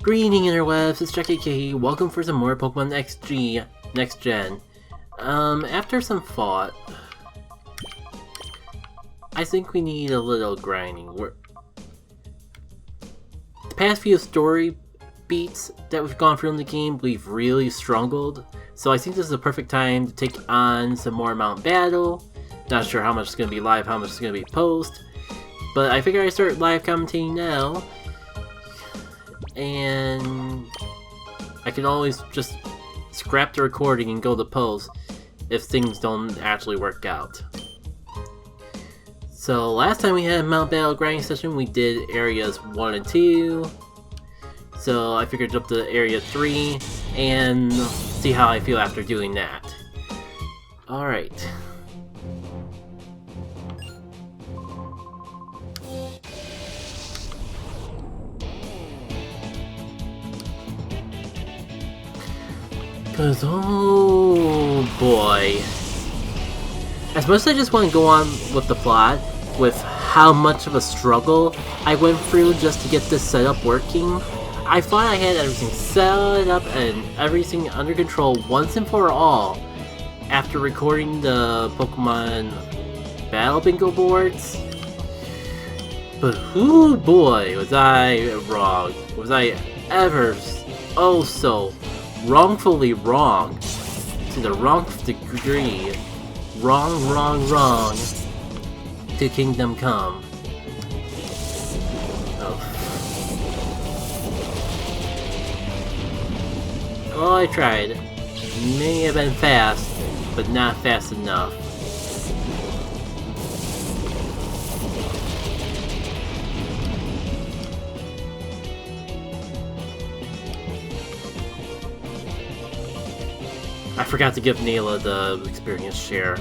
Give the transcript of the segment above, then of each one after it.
Greeting interwebs, it's Jackie K. Welcome for some more Pokemon XG Next Gen. After some thought, I think we need a little grinding. The past few story beats that we've gone through in the game, we've really struggled. So I think this is a perfect time to take on some more Mount Battle. Not sure how much is going to be live, how much is going to be post. But I figure I start live commentating now. And I can always just scrap the recording and go to post if things don't actually work out. So last time we had a Mount Battle grinding session, we did areas 1 and 2. So I figured jump to area 3 and see how I feel after doing that. Alright. Cause oh boy. As much as I just want to go on with the plot, with how much of a struggle I went through just to get this setup working, I thought I had everything set up and everything under control once and for all after recording the Pokemon Battle Bingo boards. But oh boy, was I wrong. Was I ever oh so wrongfully wrong to the wrongth degree. Wrong to Kingdom Come. Oh. Well, I tried. May have been fast, but not fast enough. I forgot to give Nayla the experience share.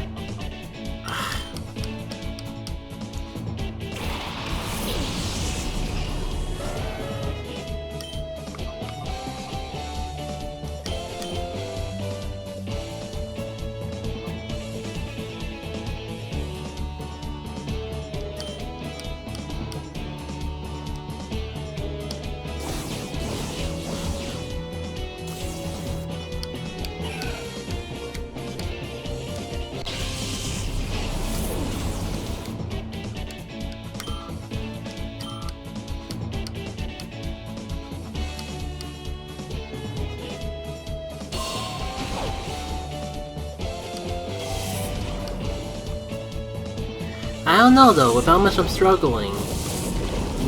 I don't know though, with how much I'm struggling.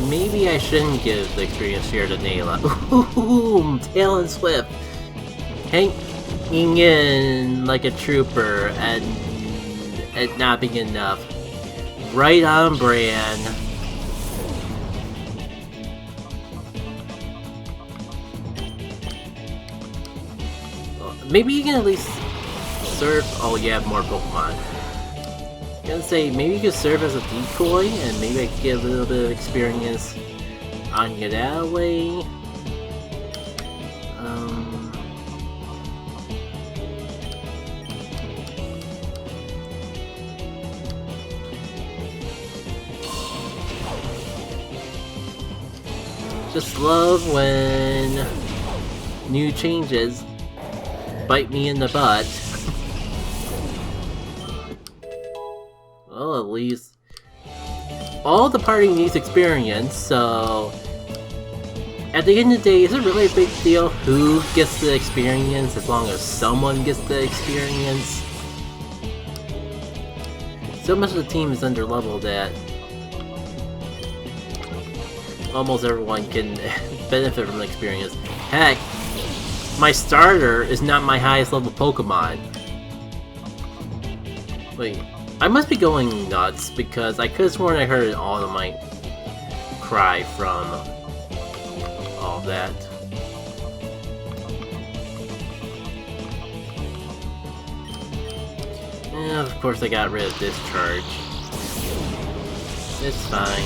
Maybe I shouldn't give the experience share to Nayla. Ooh, Talon Swift! Hanging in like a trooper and it not being enough. Right on brand. Maybe you can at least serve. Oh, you have more Pokemon. I was gonna say, maybe you could serve as a decoy, and maybe I could get a little bit of experience on you that way. Just love when new changes bite me in the butt. Well, at least all the party needs experience, so at the end of the day, is it really a big deal who gets the experience as long as someone gets the experience? So much of the team is underleveled that almost everyone can benefit from the experience. Heck, my starter is not my highest level Pokemon. Wait. I must be going nuts because I could have sworn I heard an Automite cry from all that. And of course I got rid of Discharge. It's fine.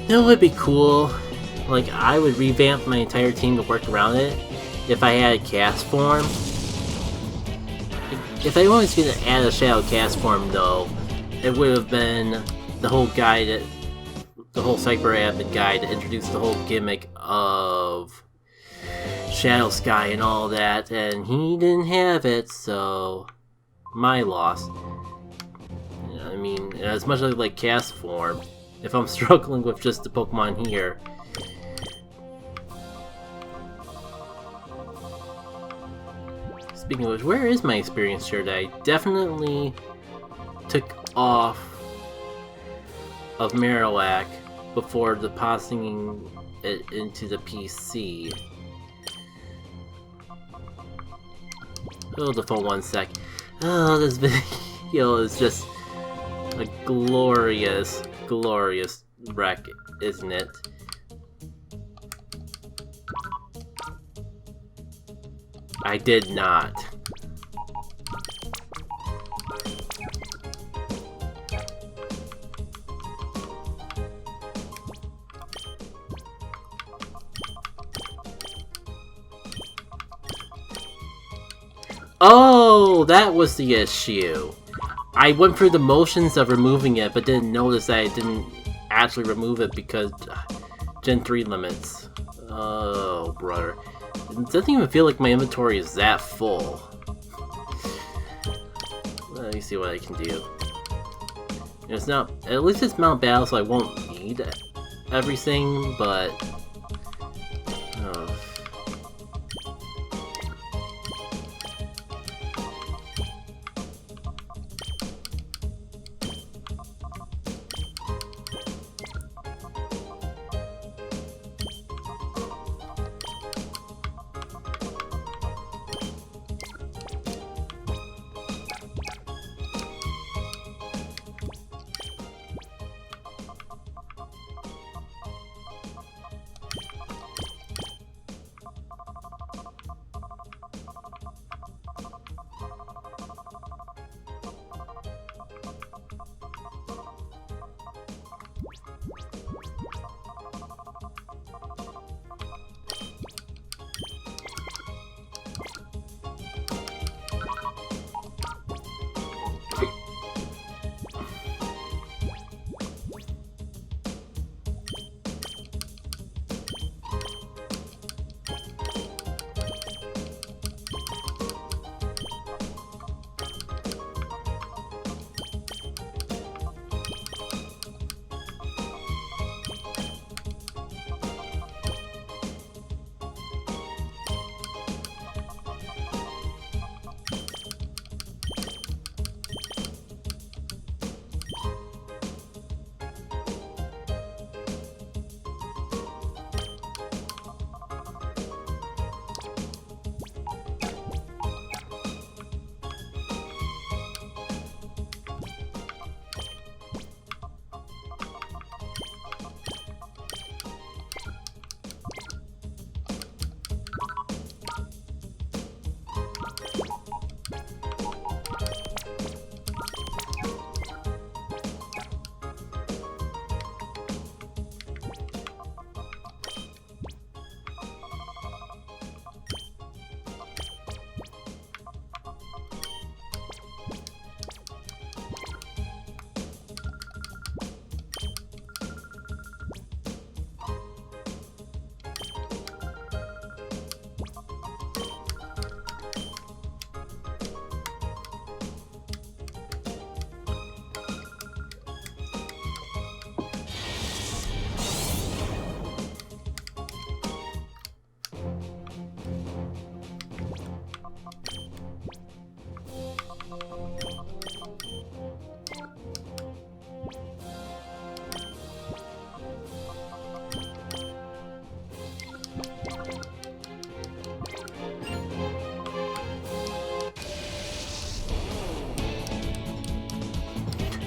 You know what would be cool? Like, I would revamp my entire team to work around it if I had a cast form. If anyone was going to add a Shadow Cast form though, it would have been the whole guy that the whole Cyber Admin guide to introduce the whole gimmick of Shadow Sky and all that, and he didn't have it, so my loss. I mean, as much as I like Cast Form, if I'm struggling with just the Pokemon here, speaking of which, where is my experience share that I definitely took off of Marowak before depositing it into the PC? Hold the phone 1 sec. Oh, this video is just a glorious, glorious wreck, isn't it? I did not. Oh, that was the issue. I went through the motions of removing it, but didn't notice that I didn't actually remove it because Gen 3 limits. Oh, brother. It doesn't even feel like my inventory is that full. Let me see what I can do. It's not, at least it's Mount Battle, so I won't need everything, but...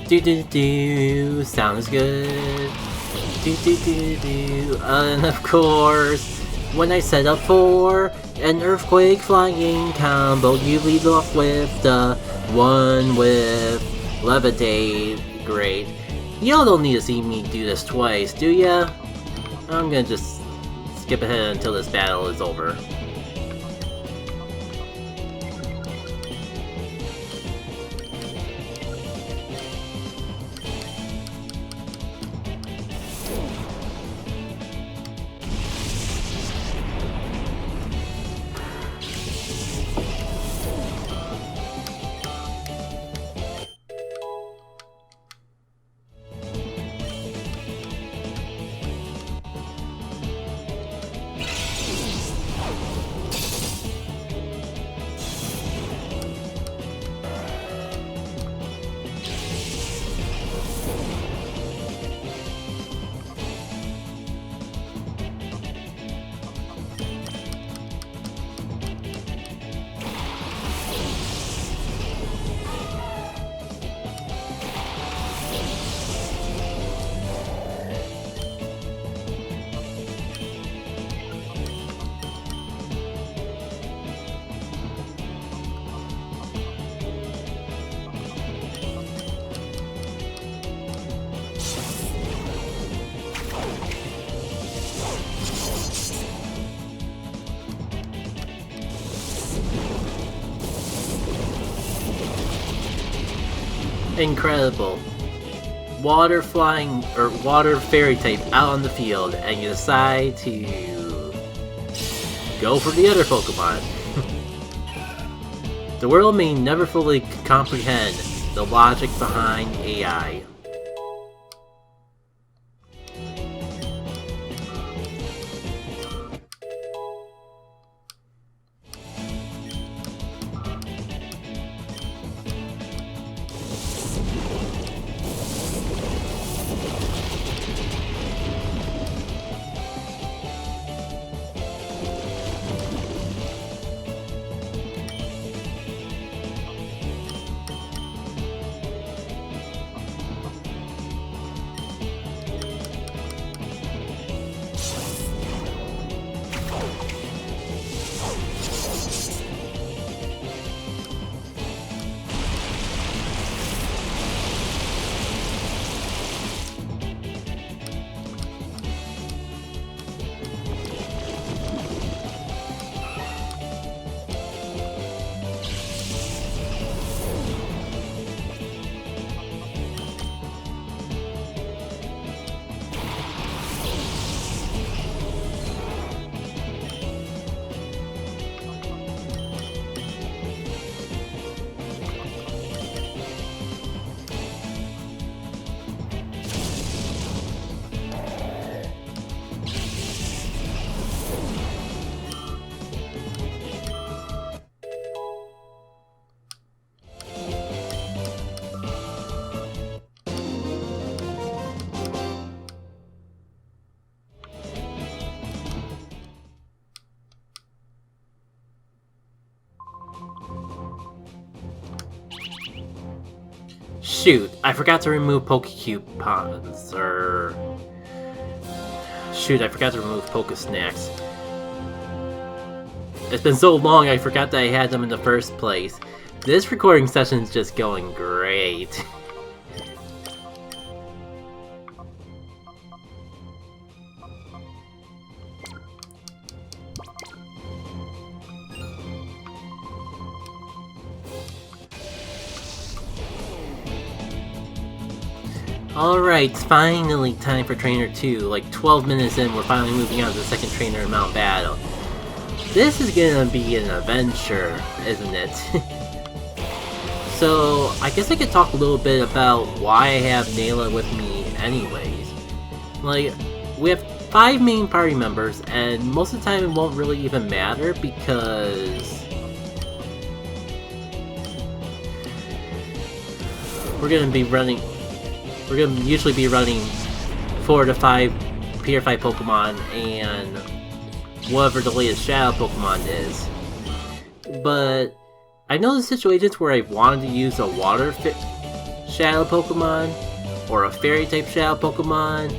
Do do do, sounds good. Do do do do, and of course, when I set up for an Earthquake Flying combo, you lead off with the one with Levitate. Great. Y'all don't need to see me do this twice, do ya? I'm gonna just skip ahead until this battle is over. Incredible. Water flying, or water fairy type out on the field, and you decide to go for the other Pokemon. The world may never fully comprehend the logic behind AI. Shoot, I forgot to remove Pokecoupons, or... Shoot, I forgot to remove Pokesnacks. It's been so long I forgot that I had them in the first place. This recording session's just going great. Alright, it's finally time for Trainer 2. Like 12 minutes in, we're finally moving on to the second trainer in Mount Battle. This is gonna be an adventure, isn't it? So, I guess I could talk a little bit about why I have Nayla with me anyways. Like, we have 5 main party members, and most of the time it won't really even matter because... We're gonna usually be running 4 to 5 Purify Pokemon and whatever the latest Shadow Pokemon is. But I know the situations where I've wanted to use a Water Shadow Pokemon or a Fairy type Shadow Pokemon.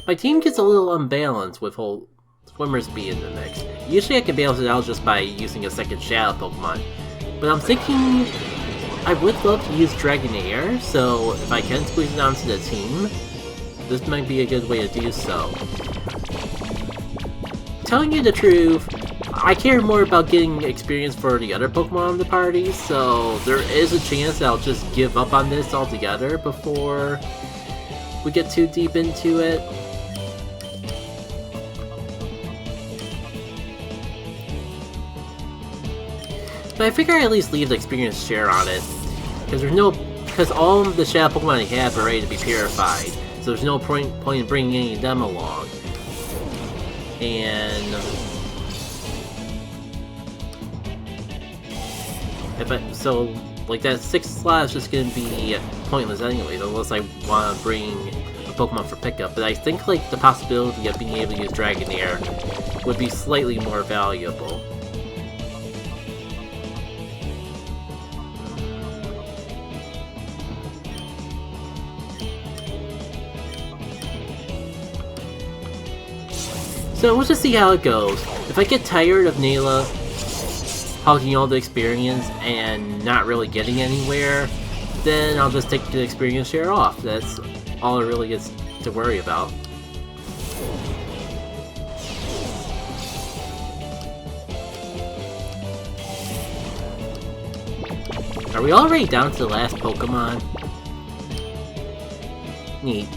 My team gets a little unbalanced with whole Swimmer Speed in the mix. Usually I can balance it out just by using a second Shadow Pokemon. But I'm thinking I would love to use Dragonair, so if I can squeeze it onto the team, this might be a good way to do so. Telling you the truth, I care more about getting experience for the other Pokemon in the party, so there is a chance that I'll just give up on this altogether before we get too deep into it. But I figure I at least leave the experience share on it, because all of the Shadow Pokemon I have are ready to be purified, so there's no point in bringing any of them along. And so like that 6th slot is just gonna be pointless anyways, unless I want to bring a Pokemon for pickup. But I think like the possibility of being able to use Dragonair would be slightly more valuable. So we'll just see how it goes. If I get tired of Nayla hogging all the experience and not really getting anywhere, then I'll just take the experience share off. That's all it really is to worry about. Are we already down to the last Pokemon? neat.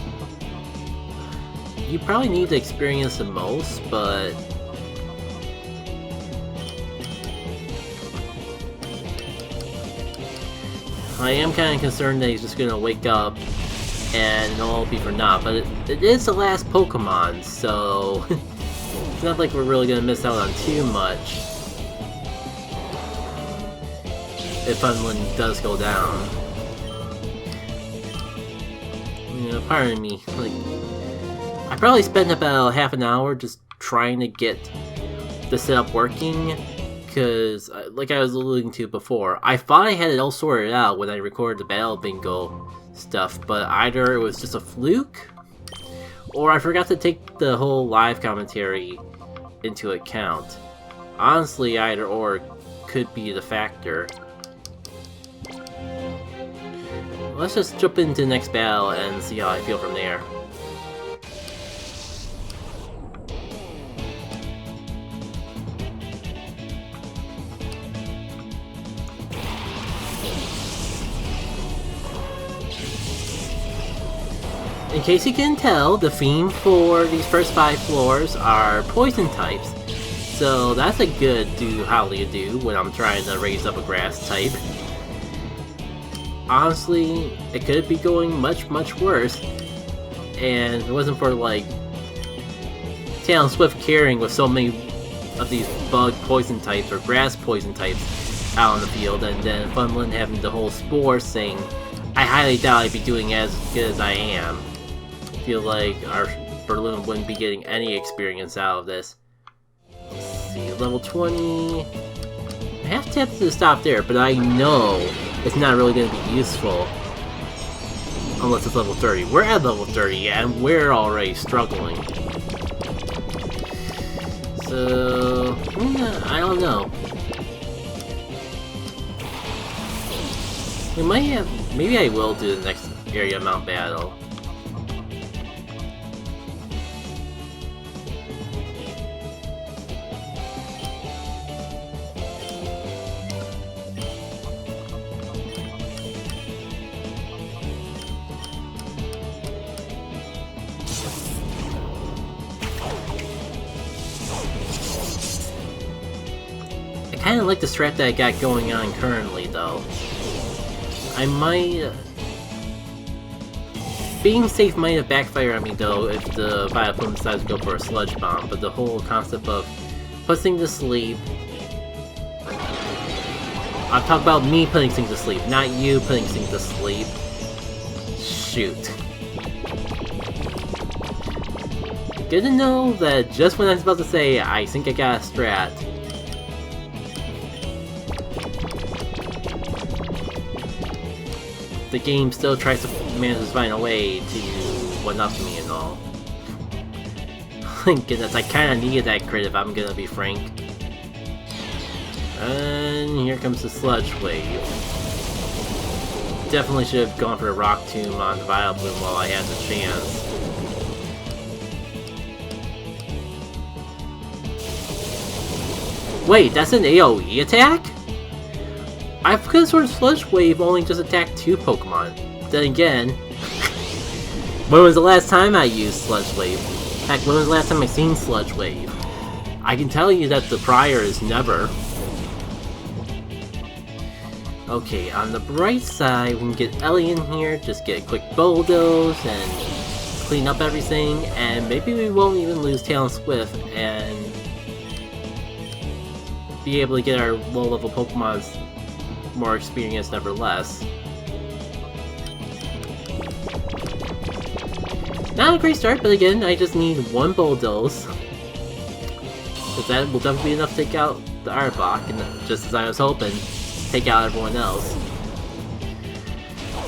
You probably need to experience the most, but I am kind of concerned that he's just gonna wake up and it'll all be for naught. But it is the last Pokemon, so it's not like we're really gonna miss out on too much if Funland does go down. You know, pardon me, like, I probably spent about half an hour just trying to get the setup working, because, like I was alluding to before, I thought I had it all sorted out when I recorded the Battle Bingo stuff, but either it was just a fluke, or I forgot to take the whole live commentary into account. Honestly, either or could be the factor. Let's just jump into the next battle and see how I feel from there. In case you can tell, the theme for these first 5 floors are poison types, so that's a good do when I'm trying to raise up a grass type. Honestly, it could be going much worse, and if it wasn't for, like, Talon Swift carrying with so many of these bug poison types or grass poison types out on the field, and then Funland having the whole Spore thing, I highly doubt I'd be doing as good as I am. I feel like our Berlin wouldn't be getting any experience out of this. Let's see, level 20... I have tempted to stop there, but I know it's not really going to be useful unless it's level 30. We're at level 30 and we're already struggling. So, I don't know. We might have, maybe I will do the next area mount battle. I kinda like the strat that I got going on currently, though. I might... Being safe might have backfired on me, though, if the Vileplume decides to go for a Sludge Bomb, but the whole concept of putting to sleep... I'm talking about me putting things to sleep, not you putting things to sleep. Shoot. Good to know that just when I was about to say, I think I got a strat, the game still tries to manage to find a way to one-up me and all. Goodness, I kinda needed that crit if I'm gonna be frank. And here comes the Sludge Wave. Definitely should have gone for a Rock Tomb on the Vileplume while I had the chance. Wait, that's an AoE attack? I could have sworn Sludge Wave only just attacked 2 Pokemon. Then again, when was the last time I used Sludge Wave? Heck, when was the last time I seen Sludge Wave? I can tell you that the prior is never. Okay, on the bright side, we can get Ellie in here, just get a quick bulldoze and clean up everything, and maybe we won't even lose Talon Swift and be able to get our low-level Pokemon's more experience nevertheless. Not a great start, but again, I just need 1 Bulldoze. Because that will definitely be enough to take out the Arbok, and just as I was hoping, take out everyone else.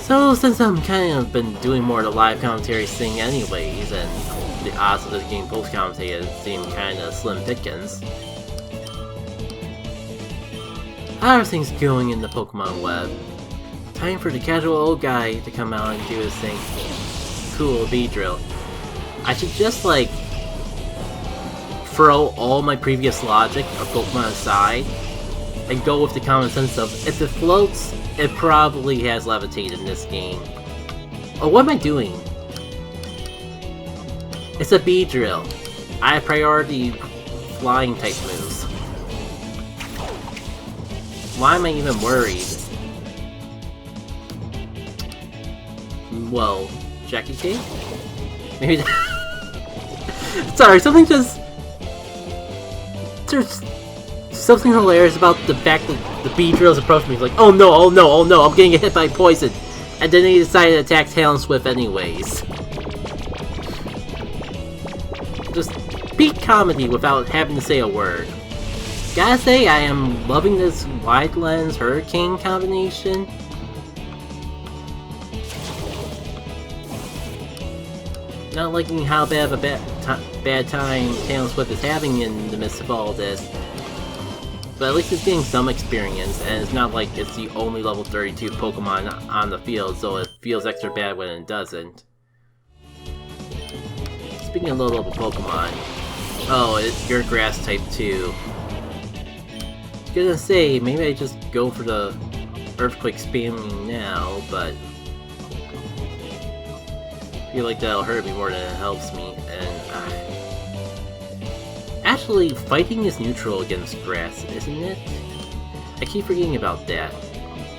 So, since I'm kind of been doing more of the live commentary thing anyways, and the odds of this game post-commentated seem kinda slim pickings, how are things going in the Pokemon web? Time for the casual old guy to come out and do his thing. Cool, V-Drill. I should just, like, throw all my previous logic of Pokemon aside and go with the common sense of, if it floats, it probably has Levitate in this game. Oh, what am I doing? It's a B-drill. I have priority flying type moves. Why am I even worried? Well, Jackie K? Maybe sorry, something just... There's something hilarious about the fact that the B-drills approach me. It's like, oh no, oh no, oh no, I'm getting hit by poison. And then they decided to attack Talonswift anyways. Just peak comedy without having to say a word. Gotta say, I am loving this wide lens hurricane combination. Not liking how bad of a bad time Talonswift is having in the midst of all this. But at least it's getting some experience, and it's not like it's the only level 32 Pokemon on the field, so it feels extra bad when it doesn't. Speaking of low-level Pokemon... Oh, you're Grass type too. I was gonna say, maybe I just go for the Earthquake spamming now, but... I feel like that'll hurt me more than it helps me, and... Actually, fighting is neutral against grass, isn't it? I keep forgetting about that.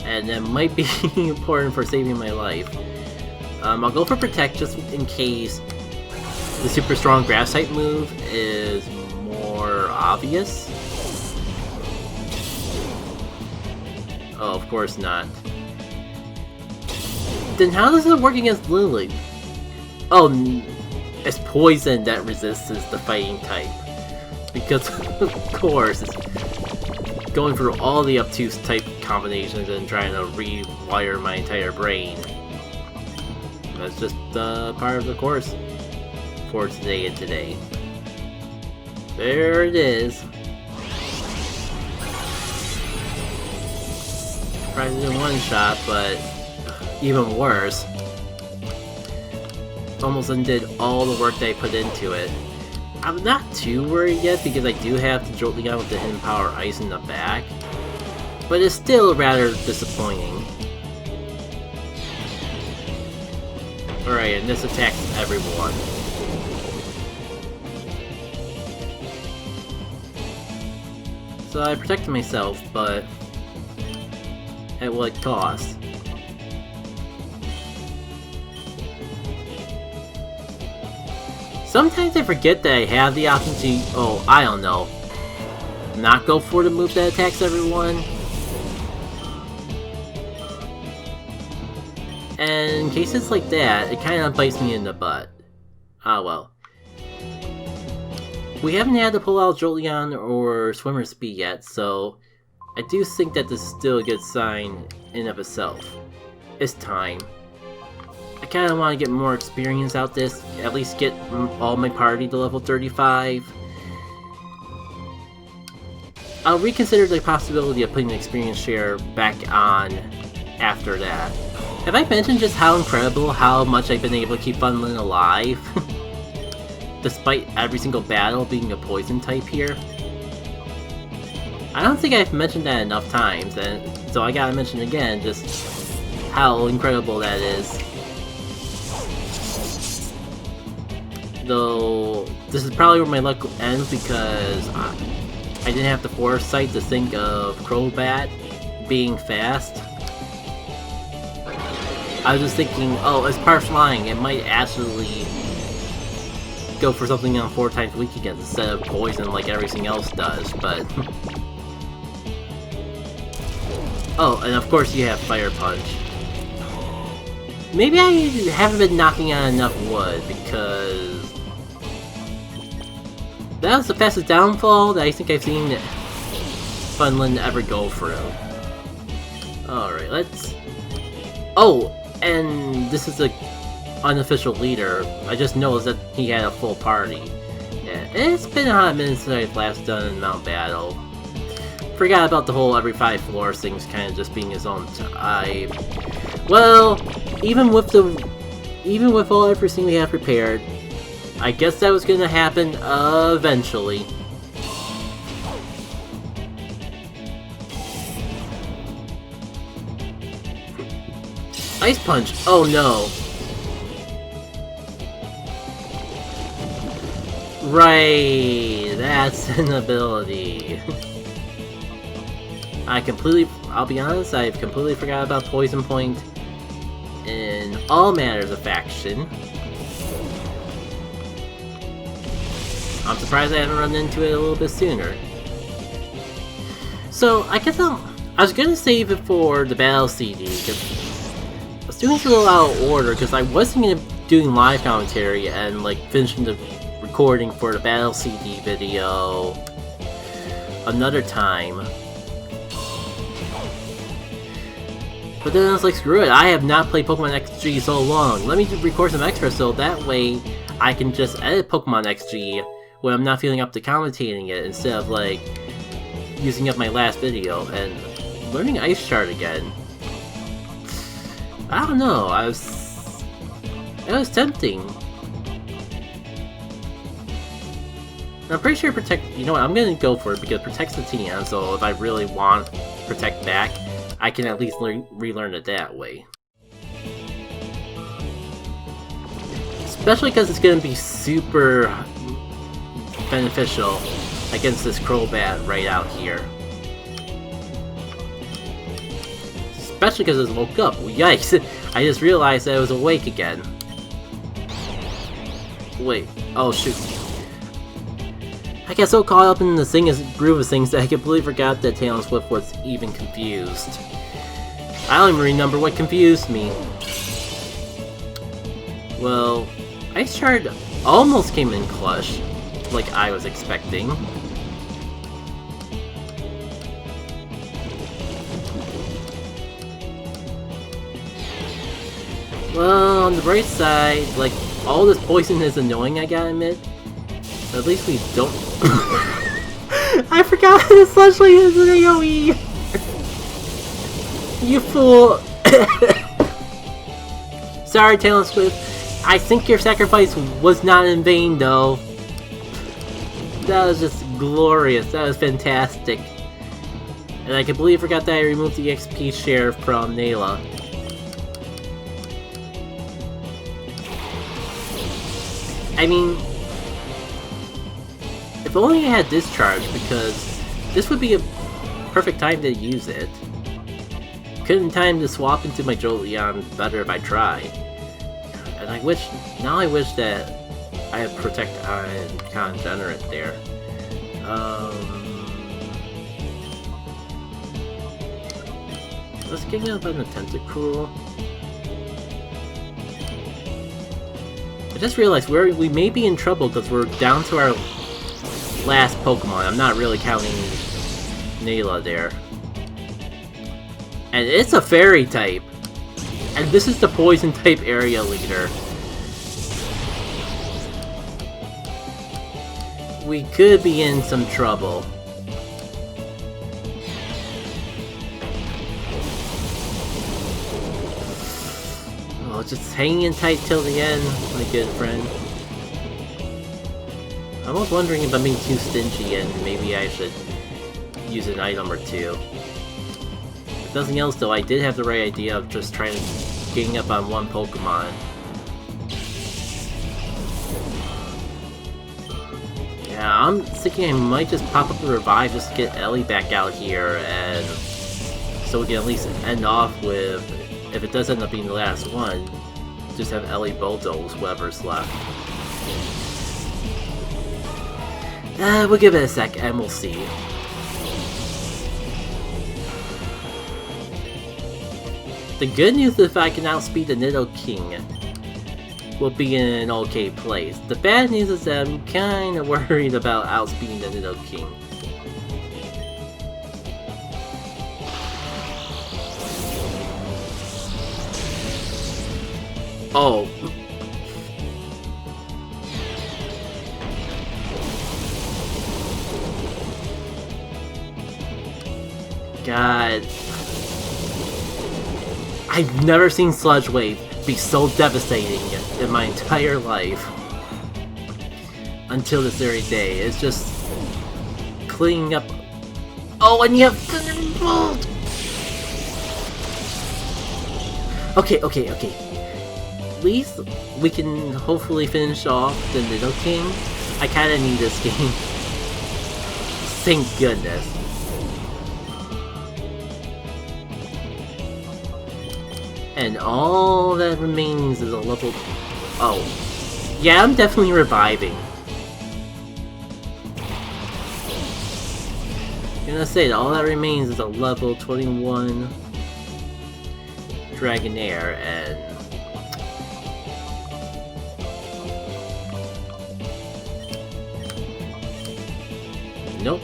And that might be important for saving my life. I'll go for Protect just in case the super strong grass type move is more obvious. Oh, of course not. Then how does it work against Lily? Oh, it's poison that resists the fighting type. Because, of course, it's going through all the obtuse type combinations and trying to rewire my entire brain. That's just part of the course for today and today. There it is. Surprisingly in one shot, but even worse. Almost undid all the work that I put into it. I'm not too worried yet because I do have the Jolteon with the Hidden Power Ice in the back, but it's still rather disappointing. Alright, and this attacks everyone. So I protected myself, but at what cost? Sometimes I forget that I have the option to, oh, I don't know, not go for the move that attacks everyone. And in cases like that, it kind of bites me in the butt. Ah well. We haven't had to pull out Jolteon or Swimmer Speed yet, so I do think that this is still a good sign in of itself. It's time. I kind of want to get more experience out this, at least get all my party to level 35. I'll reconsider the possibility of putting the experience share back on after that. Have I mentioned just how incredible how much I've been able to keep Funlin alive? Despite every single battle being a poison type here? I don't think I've mentioned that enough times, and so I gotta mention again just how incredible that is. Though, this is probably where my luck ends because I didn't have the foresight to think of Crobat being fast. I was just thinking, oh, it's part flying, it might actually go for something on 4 times weak against instead of poison like everything else does, but... Oh, and of course you have Fire Punch. Maybe I haven't been knocking on enough wood, because... that was the fastest downfall that I think I've seen Funlin ever go through. Alright, let's... Oh, and this is the unofficial leader. I just noticed that he had a full party. Yeah, it's been a hot minute since I've last done Mount Battle. Forgot about the whole every 5 floors things kind of just being his own type. Well, even with all everything we have prepared, I guess that was gonna happen eventually. Ice Punch! Oh no! Right, that's an ability. I'll be honest, I've completely forgot about Poison Point in all matters of faction. I'm surprised I haven't run into it a little bit sooner. So, I guess I was gonna save it for the Battle CD, because I was doing it a little out of order, because I wasn't gonna be doing live commentary and like finishing the recording for the Battle CD video another time. But then I was like, screw it, I have not played Pokemon XG so long. Let me record some extra so that way I can just edit Pokemon XG when I'm not feeling up to commentating it instead of like using up my last video and learning Ice Shard again. I don't know, it was tempting. I'm pretty sure you know what, I'm gonna go for it because Protect's the TM, so if I really want Protect back, I can at least relearn it that way. Especially because it's gonna be super beneficial against this Crobat right out here. Especially because it woke up. Yikes! I just realized that it was awake again. Wait. Oh shoot. I got so caught up in the groove of things that I completely forgot that Talon Swift was even confused. I don't even remember what confused me. Well, Ice Shard almost came in clutch, like I was expecting. Well, on the bright side, like, all this poison is annoying, I gotta admit. But at least we don't... I forgot that Sludgely is an AoE! You fool! Sorry, Talon Swift. I think your sacrifice was not in vain, though. That was just glorious. That was fantastic. And I completely forgot that I removed the XP share from Nayla. I mean, if only I had Discharge, because this would be a perfect time to use it. Couldn't time to swap into my Jolteon better if I tried. And I wish that I had Protect on Congenerate there. Let's get up on the Tentacruel. I just realized we may be in trouble because we're down to our last Pokemon. I'm not really counting Nayla there. And it's a Fairy type. And this is the Poison type area leader. We could be in some trouble. Oh, just hanging tight till the end, my good friend. I was wondering if I'm being too stingy and maybe I should use an item or two. If nothing else though, I did have the right idea of just trying to gang up on one Pokemon. Yeah, I'm thinking I might just pop up the Revive just to get Ellie back out here, and so we can at least end off with, if it does end up being the last one, just have Ellie bulldoze whoever's left. We'll give it a sec and we'll see. The good news is if I can outspeed the Nidoking, we'll be in an okay place. The bad news is that I'm kinda worried about outspeeding the Nidoking. Oh. God. I've never seen Sludge Wave be so devastating in my entire life. Until this very day. It's just cleaning up. Oh, and you have Thunderbolt! Okay. At least we can hopefully finish off the Nidoking. I kinda need this game. Thank goodness. And all that remains is a level... Oh. Yeah, I'm definitely reviving. I'm gonna say that all that remains is a level 21 Dragonair, and... Nope.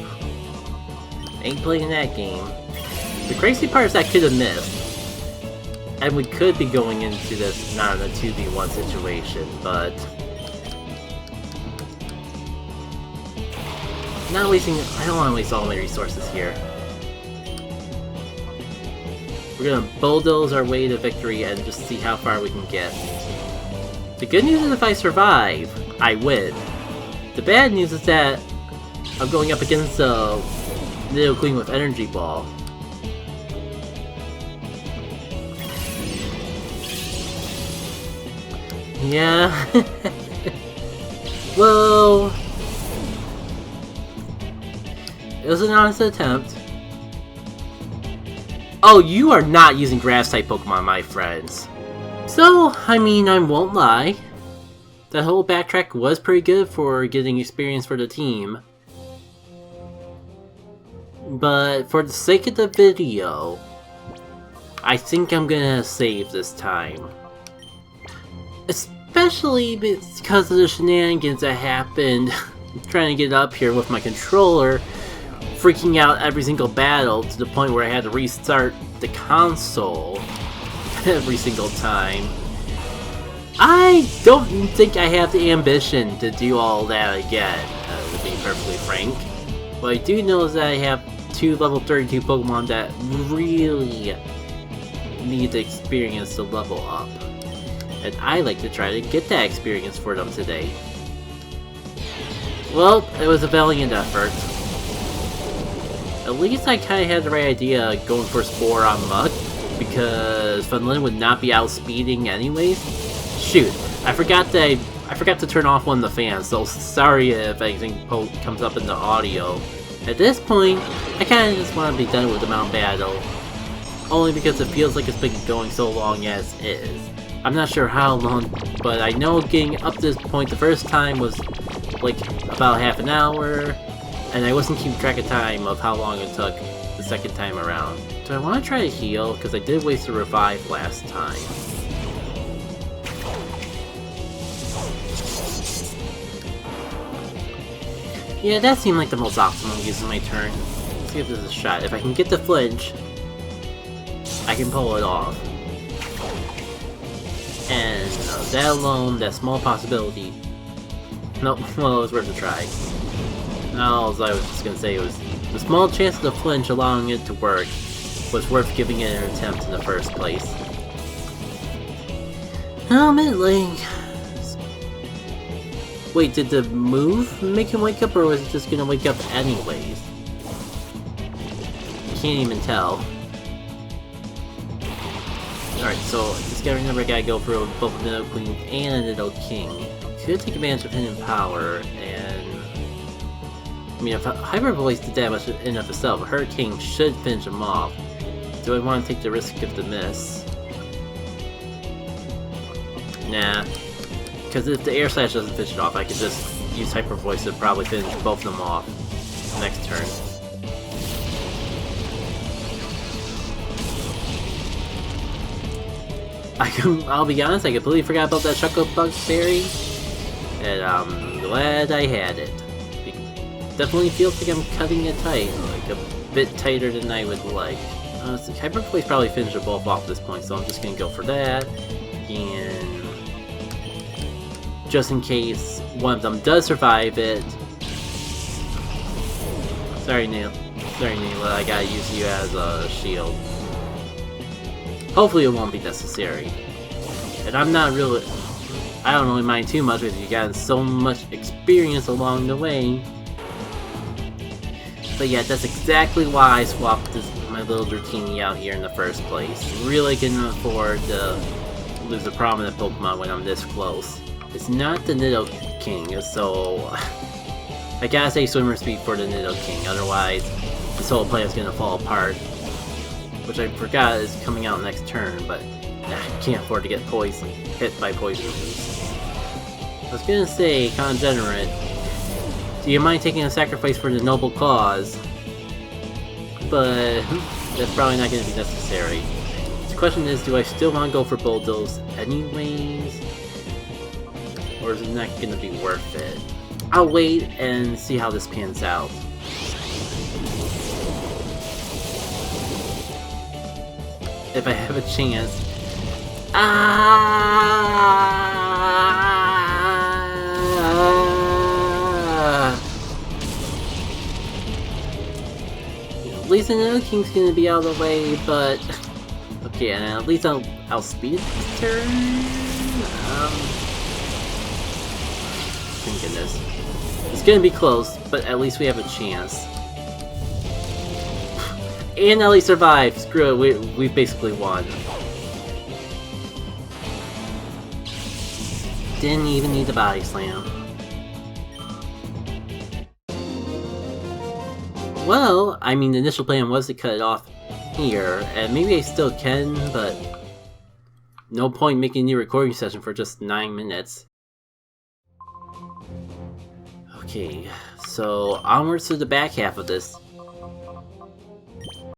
Ain't playing that game. The crazy part is I could have missed. And we could be going into this not in a 2v1 situation, but... Not wasting... I don't want to waste all my resources here. We're gonna bulldoze our way to victory and just see how far we can get. The good news is if I survive, I win. The bad news is that I'm going up against the Little Queen with Energy Ball. Yeah. Well, it was an honest attempt. Oh, you are not using grass-type Pokemon, my friends. So, I mean, I won't lie. That whole backtrack was pretty good for getting experience for the team. But for the sake of the video, I think I'm gonna save this time. Especially because of the shenanigans that happened trying to get up here with my controller, freaking out every single battle to the point where I had to restart the console every single time. I don't think I have the ambition to do all that again, to be perfectly frank. What I do know is that I have 2 level 32 Pokemon that really need the experience to level up. And I like to try to get that experience for them today. Well, it was a valiant effort. At least I kinda had the right idea going for Spore on Muk, because Funlin would not be outspeeding anyways. Shoot, I forgot to turn off one of the fans, so sorry if anything comes up in the audio. At this point, I kinda just want to be done with the Mount Battle, only because it feels like it's been going so long as is. I'm not sure how long, but I know getting up to this point the first time was like about half an hour, and I wasn't keeping track of time of how long it took the second time around. Do I want to try to heal? Because I did waste a revive last time. Yeah, that seemed like the most optimal use of my turn. Let's give this a shot. If I can get the flinch, I can pull it off. And that alone, that small possibility... Nope, well, it was worth a try. All I was just gonna say was, the small chance of the flinch allowing it to work was worth giving it an attempt in the first place. Admittedly... Wait, did the move make him wake up, or was he just gonna wake up anyways? Can't even tell. Alright, so just gotta remember I gotta go for both a Nido Queen and a Nido King. Could take advantage of Hidden Power, and... I mean, if Hyper Voice did damage in of itself, Hurricane should finish him off. Do I want to take the risk of the miss? Nah. Because if the Air Slash doesn't finish it off, I could just use Hyper Voice to probably finish both of them off next turn. I'll be honest, I completely forgot about that Choco Bug Berry, and I'm glad I had it. It definitely feels like I'm cutting it tight, like a bit tighter than I would like. So Hyper Voice probably finished them both off at this point, so I'm just gonna go for that, and just in case one of them does survive it. Sorry, Neil. Sorry, Neela, I gotta use you as a shield. Hopefully it won't be necessary. And I'm not really... I don't really mind too much because you got so much experience along the way. But yeah, that's exactly why I swapped my little Dratini out here in the first place. Really couldn't afford to lose a prominent Pokemon when I'm this close. It's not the Nido King, so I gotta say swimmer speed for the Nidoking, otherwise this whole plan is gonna fall apart. Which I forgot is coming out next turn, but I can't afford to get hit by poison moves. I was gonna say, kinda degenerate. Do you mind taking a sacrifice for the noble cause? But that's probably not gonna be necessary. The question is, do I still want to go for Bulldoze anyways? Or is it not gonna be worth it? I'll wait and see how this pans out. If I have a chance. At least another King's gonna be out of the way, but okay, and at least I'll speed it this turn. Thank goodness. It's gonna be close, but at least we have a chance. And Ellie survived! Screw it, we basically won. Didn't even need the body slam. Well, I mean the initial plan was to cut it off here, and maybe I still can, but no point making a new recording session for just 9 minutes. Okay, so onwards to the back half of this.